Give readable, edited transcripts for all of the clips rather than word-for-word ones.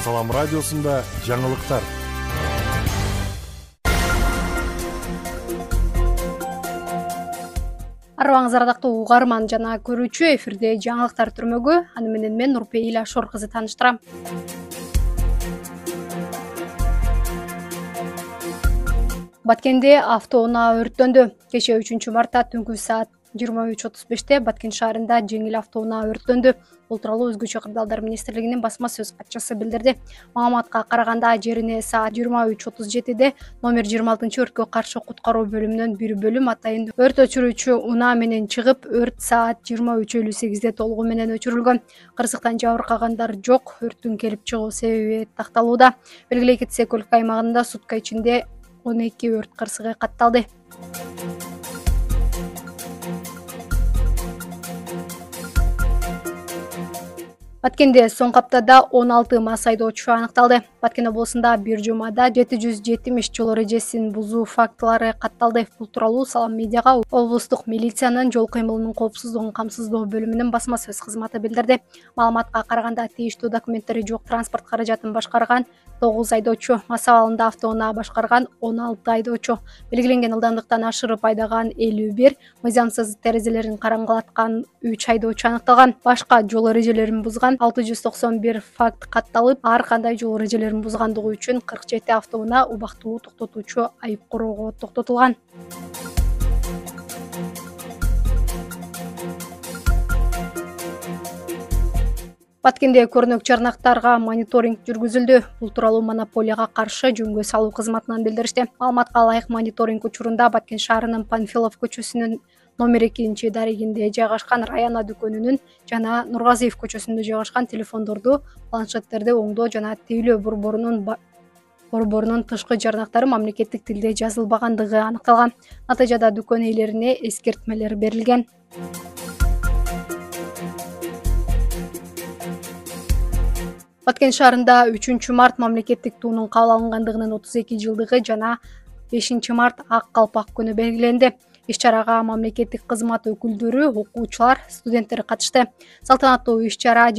Салам радиосунда жаңылыктар. Арбаңыз ардактуу угарман жана көрүүчү, эфирде жаңылыктар түрмөгү. Аны менен мен Нурпейила Шор кызы тааныштырам. Баткенде автоунаа өрттөндү. Кечээ 3-мартта түнкү саат 23:35 Баткен шаарында жеңил автоунаа өрттөндү. Бул тууралуу Өзгөчө кырдаалдар министрлигинин басма сөз катчысы билдирди. Маалыматка караганда жерине саат 23:37 номер 26-өрткө каршы куткаруу бөлүмүнөн бир бөлүм атайын өрт өчүрүүчү унаа менен чыгып, өрт саат 23:58 толугу менен өчүрүлгөн. Кырсыктан жабыркагандар жок. Өрттүн келип чыгуу себеби такталууда. Белгилей кетсек, өлкө аймагында сутка ичинде 12 өрт кырсыгы катталды. Баткенде соңку аптада 16 мас айдоочу аныкталды. Баткен облусунда бир жумада 770 жол эрежесин бузуу фактылары катталды. Бул тууралуу Салам медиага облустук милициянын жол кыймылынын коопсуздугун камсыздоо бөлүмүнүн басма сөз кызматы билдирди. Маалыматка караганда тийиштүү документтери жок транспорт каражатын башкарган 9 айдоочу, мас абалында автоунаа башкарган 16 айдоочу, белгиленген ылдамдыктан ашырып айдаган 51, мыйзамсыз терезелерин караңгылаткан 3 айдоочу аныкталган. Башка жол эрежелерин бузган 691 факт катталып, ар кандай жол эрежелерин бузгандыгы үчүн 47 автоунаа убактылуу токтотуучу айып короого токтотулган. Баткенде көрүнөк чарнактарга мониторинг жүргүзүлдү. Бул тууралуу монополияга каршы жөнгө салуу кызматынан билдиришти. Маалыматка ылайык мониторинг учурунда Баткен шаарынын Панфилов көчөсүнүн номер 2 дарегинде жайгашкан Раяна дүкөнүнүн жана Нургазиев көчөсүндө жайгашкан телефондорду, планшеттерди оңдоо жана тейлөө борборунун тышкы жарнактары мамлекеттик тилде жазылбагандыгы аныкталган. Натыйжада дүкөн ээлерине эскертмелер берилген. Баткен шаарында 3-март мамлекеттик туунун кабыл алынгандыгынын 32 жылдыгы жана 5-март ак калпак күнү белгиленди. Иш-чарага мамлекеттик кызмат өкүлдөрү, окуучулар, студенттер катышты. Салтанаттуу иш-чарада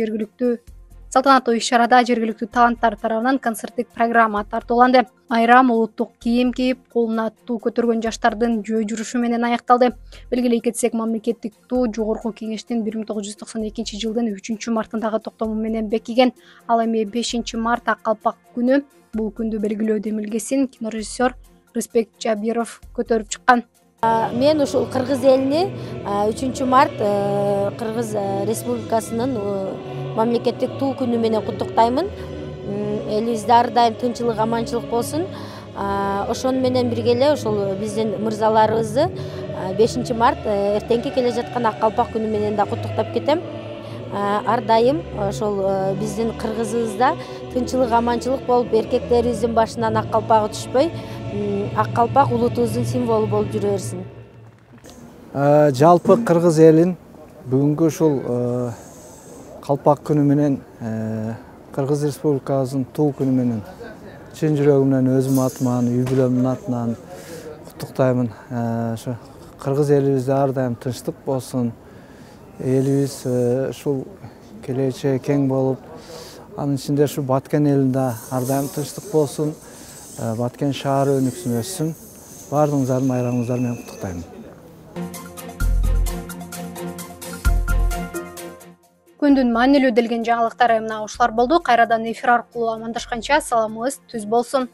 жергиликтүү таланттар тарабынан концерттик программа тартууланды. Майрам улуттук кийим кийип, колуна туу көтөргөн жаштардын жөө жүрүшү менен аякталды. Белгилей кетсек, мамлекеттик туу Жогорку Кеңештин 1992 жылдын 3-мартындагы токтому менен бекиген. Ал эми 5-март ак калпак күнү. Бул күндү белгилөө демилгесин кинорежиссер Рыспек Жабиров көтөрүп чыккан. Мен ушул кыргыз элини 3-март Кыргыз Республикасынын мамлекеттик туу күнү менен куттуктаймын. Элибизде ар дайым тынчылык, аманчылык болсун. Ошону менен бирге эле ошол биздин мырзаларыбызды 5-март эртеңки келе жаткан ак калпак күнү менен да куттуктап кетем. Ар дайым ошол биздин кыргызыбызда тынчылык, аманчылык болуп, эркектерибиздин башынан ак калпагы түшпөй, ак калпак улутубуздун символу болуп жүрө берсин. Жалпы кыргыз элин бүгүнкү ушул калпак күнү менен, Кыргыз Республикасынын туу күнү менен чын жүрөгүмдөн өзүм атыман, үй бүлөмдүн атынан куттуктаймын. Ошо кыргыз элибизде ар дайым тынчтык болсун. Элибиз ушул келечеги кең болуп, анын ичинде ушу Баткен элинде ар дайым тынчтык болсун. Баткен шаары өнүксүн, өссүн. Баардыгыңыздардын байрамыңыздар менен куттуктайм. Күндүн маанилүү делген жаңылыктары мына ушулар болду. Кайрадан эфир аркылуу амандашканча саламыңыз түз болсун.